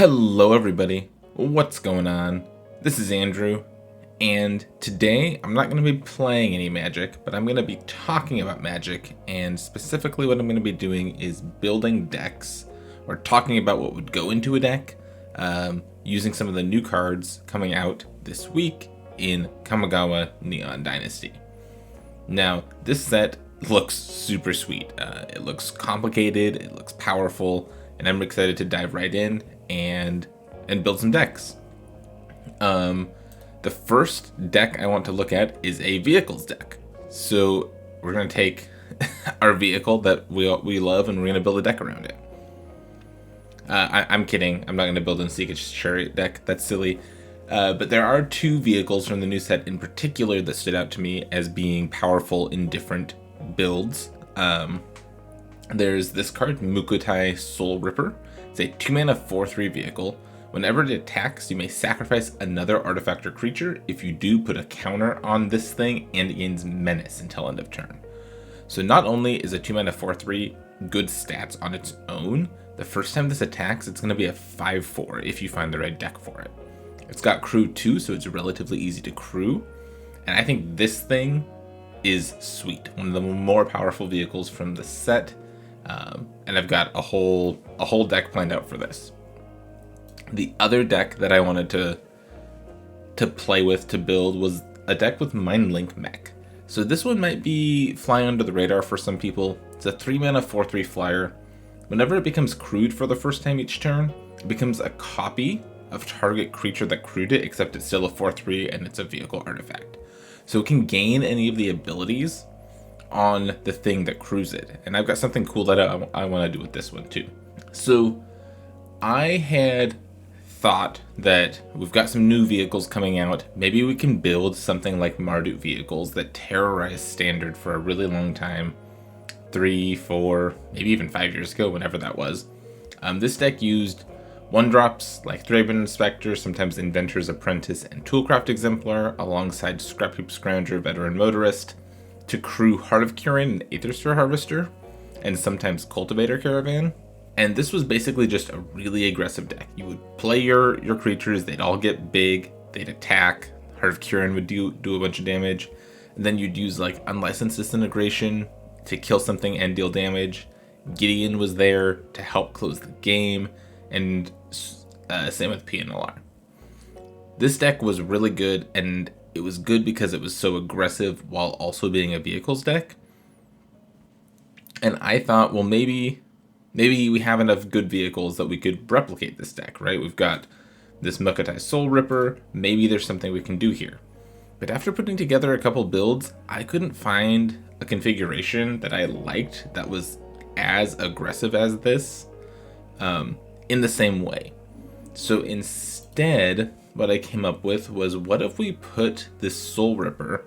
Hello everybody, what's going on? This is Andrew, and today I'm not going to be playing any Magic, but I'm going to be talking about Magic, and specifically what I'm going to be doing is building decks, or talking about what would go into a deck, using some of the new cards coming out this week in Kamigawa Neon Dynasty. Now, this set looks super sweet. It looks complicated, it looks powerful, and I'm excited to dive right in and build some decks. The first deck I want to look at is a vehicles deck. So we're going to take our vehicle that we love and we're going to build a deck around it. I'm kidding. I'm not going to build a Seekage Chariot deck. That's silly. But there are two vehicles from the new set in particular that stood out to me as being powerful in different builds. There's this card, Mukotai Soulripper. It's a 2-mana 4/3 vehicle. Whenever it attacks, you may sacrifice another artifact or creature. If you do, put a counter on this thing and it gains menace until end of turn. So not only is a 2-mana 4/3 good stats on its own, the first time this attacks, it's going to be a 5/4 if you find the right deck for it. It's got crew too, so it's relatively easy to crew. And I think this thing is sweet. One of the more powerful vehicles from the set. And I've got a whole deck planned out for this. The other deck that I wanted to play with, to build, was a deck with Mindlink Mech. So this one might be flying under the radar for some people. It's a 3-mana 4/3 flyer. Whenever it becomes crewed for the first time each turn, it becomes a copy of target creature that crewed it, except it's still a 4/3 and it's a vehicle artifact. So it can gain any of the abilities on the thing that crews it. And I've got something cool that I want to do with this one too. So I had thought that we've got some new vehicles coming out. Maybe we can build something like Mardu vehicles that terrorized Standard for a really long time. 3, 4, maybe even 5 years ago, whenever that was. This deck used 1-drops like Thraben Inspector, sometimes Inventor's Apprentice and Toolcraft Exemplar, alongside Scrapheap Scrounger, Veteran Motorist, to crew Heart of Kirin and Aethersphere Harvester, and sometimes Cultivator Caravan. And this was basically just a really aggressive deck. You would play your creatures, they'd all get big, they'd attack, Heart of Kirin would do a bunch of damage, and then you'd use like Unlicensed Disintegration to kill something and deal damage. Gideon was there to help close the game, and same with PNLR. This deck was really good, and it was good because it was so aggressive while also being a vehicles deck. And I thought, well, maybe we have enough good vehicles that we could replicate this deck, right? We've got this Mukotai Soulripper. Maybe there's something we can do here. But after putting together a couple builds, I couldn't find a configuration that I liked that was as aggressive as this in the same way. So instead, what I came up with was, what if we put this Soulripper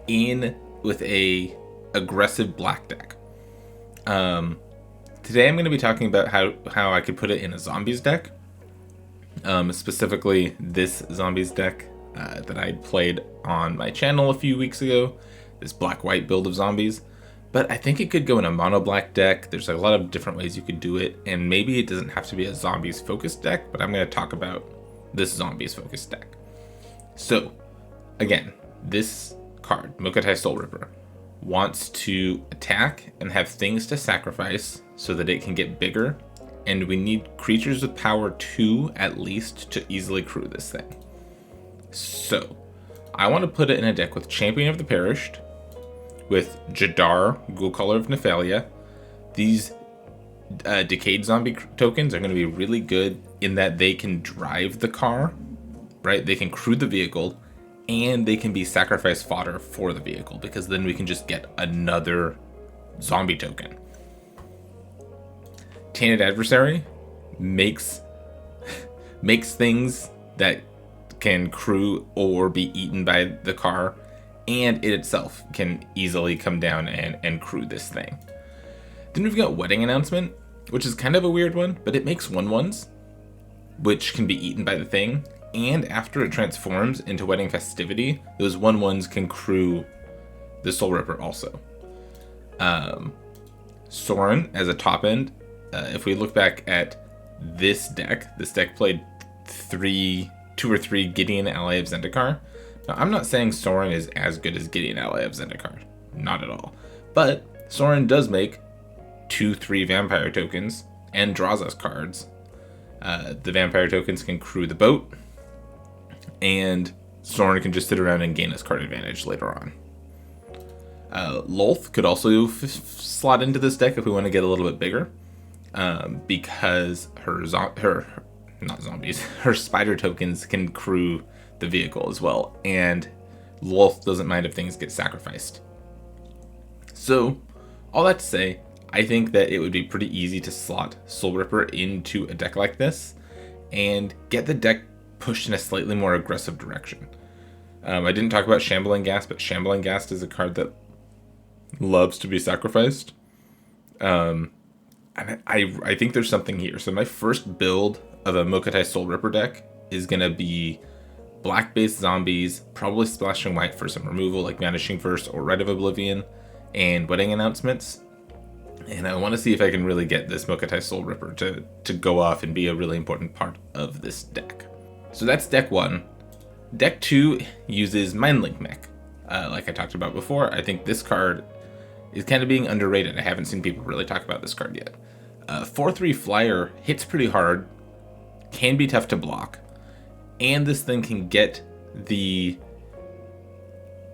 in with a aggressive black deck? Today I'm going to be talking about how I could put it in a zombies deck. Specifically this zombies deck that I played on my channel a few weeks ago. This black-white build of zombies. But I think it could go in a mono black deck. There's a lot of different ways you could do it. And maybe it doesn't have to be a zombies focused deck, but I'm going to talk about this zombies focused deck. So again, this card, Mukotai Soulripper, wants to attack and have things to sacrifice so that it can get bigger, and we need creatures with power 2 at least to easily crew this thing. So I want to put it in a deck with Champion of the Perished, with Jadar, Ghoulcaller of Nephalia. These Decayed Zombie tokens are going to be really good in that they can drive the car, right? They can crew the vehicle, and they can be sacrifice fodder for the vehicle, because then we can just get another zombie token. Tainted Adversary makes things that can crew or be eaten by the car, and it itself can easily come down and crew this thing. Then we've got Wedding Announcement, which is kind of a weird one, but it makes 1/1s, which can be eaten by the thing, and after it transforms into Wedding Festivity, those 1/1s can crew the Soulripper also. Soren as a top end, if we look back at this deck played 2 or 3 Gideon Ally of Zendikar. Now, I'm not saying Sorin is as good as Gideon Ally of Zendikar. Not at all. But Sorin does make 2-3 vampire tokens and draws us cards. The vampire tokens can crew the boat, and Sorin can just sit around and gain us card advantage later on. Lolth could also slot into this deck if we want to get a little bit bigger, because her spider tokens can crew the vehicle as well, and Lolth doesn't mind if things get sacrificed. So, all that to say, I think that it would be pretty easy to slot Soulripper into a deck like this and get the deck pushed in a slightly more aggressive direction. I didn't talk about Shambling Ghast, but Shambling Ghast is a card that loves to be sacrificed. And I think there's something here. So my first build of a Mukotai Soulripper deck is going to be black-based zombies, probably splashing white for some removal like Vanishing Verse or Rite of Oblivion, and Wedding Announcements. And I want to see if I can really get this Mukotai Soulripper to go off and be a really important part of this deck. So that's deck 1. Deck 2 uses Mindlink Mech. Like I talked about before, I think this card is kind of being underrated. I haven't seen people really talk about this card yet. 4/3 flyer hits pretty hard, can be tough to block, and this thing can get the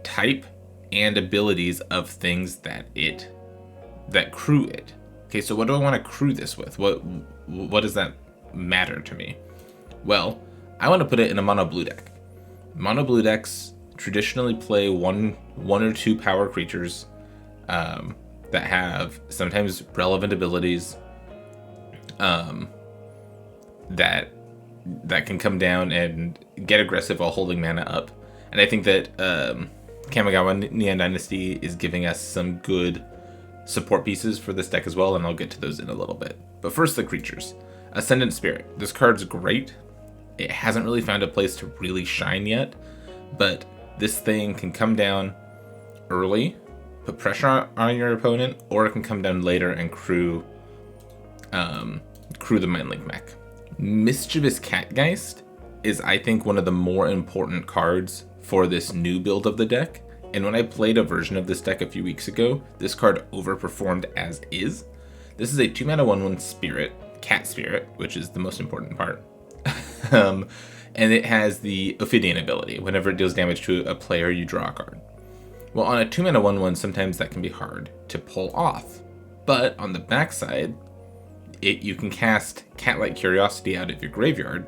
type and abilities of things that crew it. Okay, so what do I want to crew this with? What does that matter to me? Well, I want to put it in a mono blue deck. Mono blue decks traditionally play one or 2 power creatures that have sometimes relevant abilities that can come down and get aggressive while holding mana up. And I think that Kamigawa Neon Dynasty is giving us some good support pieces for this deck as well, and I'll get to those in a little bit. But first, the creatures. Ascendant Spirit. This card's great. It hasn't really found a place to really shine yet, but this thing can come down early, put pressure on your opponent, or it can come down later and crew the Mindlink Mech. Mischievous Catgeist is, I think, one of the more important cards for this new build of the deck. And when I played a version of this deck a few weeks ago, this card overperformed as is. This is a 2-mana 1/1 spirit, cat spirit, which is the most important part. And it has the Ophidian ability. Whenever it deals damage to a player, you draw a card. Well, on a 2-mana 1/1, sometimes that can be hard to pull off. But on the backside, you can cast Cat-like Curiosity out of your graveyard,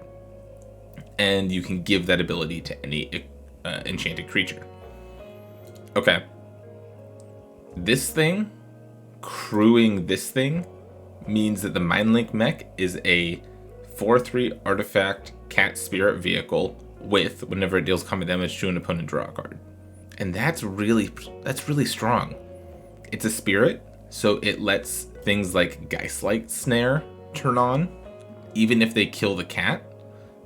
and you can give that ability to any enchanted creature. Okay. This thing, crewing this thing, means that the Mindlink Mech is a 4/3 artifact cat spirit vehicle with, whenever it deals combat damage to an opponent, draw a card. And that's really strong. It's a spirit, so it lets things like Geistlight Snare turn on. Even if they kill the cat,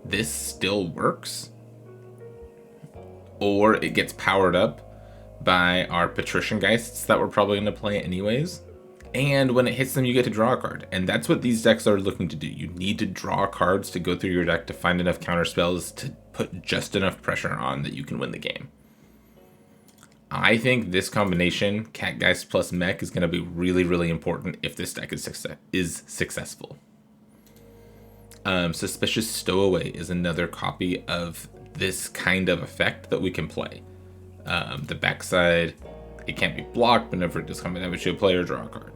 this still works. Or it gets powered up by our Patrician Geists that we're probably going to play anyways. And when it hits them, you get to draw a card. And that's what these decks are looking to do. You need to draw cards to go through your deck to find enough counter spells to put just enough pressure on that you can win the game. I think this combination, Catgeist plus Mech, is going to be really, really important if this deck is successful. Suspicious Stowaway is another copy of this kind of effect that we can play. The backside, it can't be blocked whenever it does combat damage to a player, draw a card.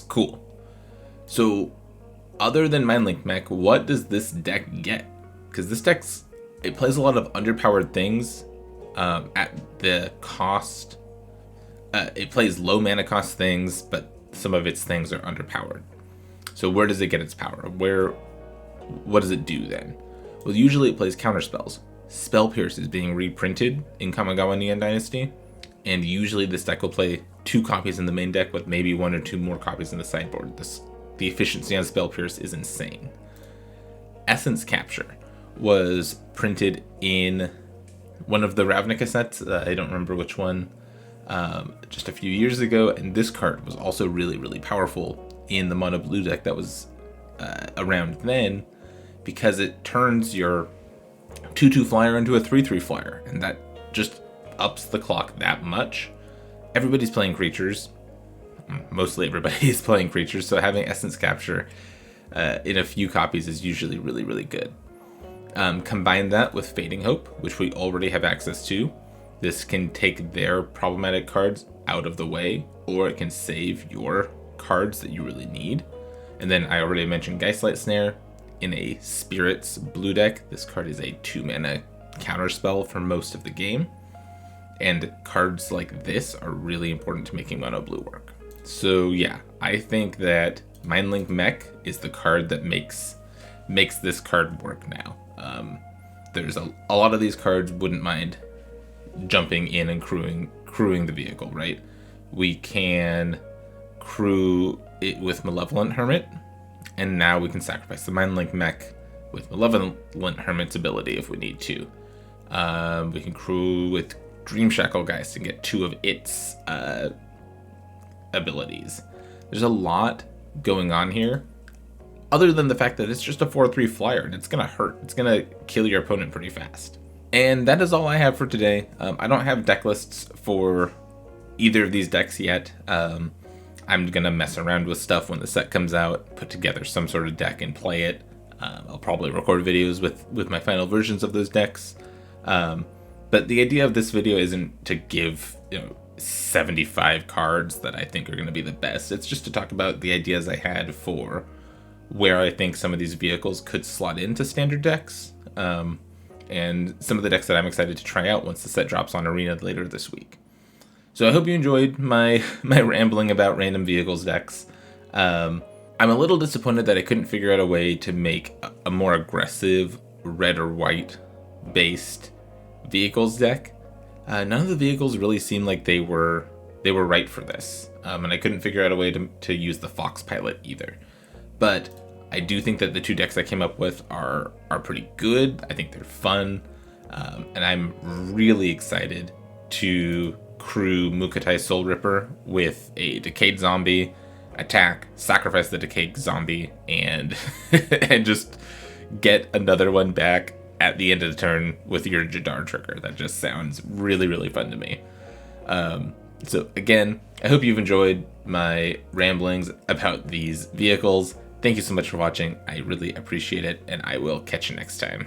Cool. So, other than Mindlink Mech, what does this deck get? Because this deck, it plays a lot of underpowered things at the cost. It plays low mana cost things, but some of its things are underpowered. So where does it get its power? What does it do then? Well, usually it plays counter spells. Spell Pierce is being reprinted in Kamigawa Neon Dynasty, and usually this deck will play 2 copies in the main deck with maybe 1 or 2 more copies in the sideboard. The efficiency on Spell Pierce is insane. Essence Capture was printed in one of the Ravnica sets, I don't remember which one, just a few years ago, and this card was also really, really powerful in the mono blue deck that was around then, because it turns your 2/2 flyer into a 3/3 flyer, and that just ups the clock that much. Everybody's playing creatures. Mostly everybody is playing creatures, so having Essence Capture in a few copies is usually really, really good. Combine that with Fading Hope, which we already have access to. This can take their problematic cards out of the way, or it can save your cards that you really need. And then I already mentioned Geistlight Snare. In a Spirits blue deck, this card is a 2-mana counterspell for most of the game. And cards like this are really important to making mono blue work. So yeah, I think that Mindlink Mech is the card that makes this card work now. There's a lot of these cards wouldn't mind jumping in and crewing the vehicle, right? We can crew it with Malevolent Hermit, and now we can sacrifice the Mindlink Mech with Malevolent Hermit's ability if we need to. We can crew with Dream Shackle Geist and get 2 of its abilities. There's a lot going on here, other than the fact that it's just a 4/3 flyer and it's gonna hurt. It's gonna kill your opponent pretty fast. And that is all I have for today. I don't have deck lists for either of these decks yet. I'm gonna mess around with stuff when the set comes out, put together some sort of deck and play it. I'll probably record videos with my final versions of those decks. But the idea of this video isn't to give 75 cards that I think are going to be the best. It's just to talk about the ideas I had for where I think some of these vehicles could slot into standard decks, and some of the decks that I'm excited to try out once the set drops on Arena later this week. So I hope you enjoyed my rambling about random vehicles decks. I'm a little disappointed that I couldn't figure out a way to make a more aggressive red or white based vehicles deck. None of the vehicles really seemed like they were right for this, and I couldn't figure out a way to use the Fox Pilot either. But I do think that the 2 decks I came up with are pretty good. I think they're fun, and I'm really excited to crew Mukotai Soulripper with a Decayed Zombie, attack, sacrifice the Decayed Zombie, and and just get another one back at the end of the turn with your Jadar trigger. That just sounds really, really fun to me. So again, I hope you've enjoyed my ramblings about these vehicles. Thank you so much for watching. I really appreciate it, and I will catch you next time.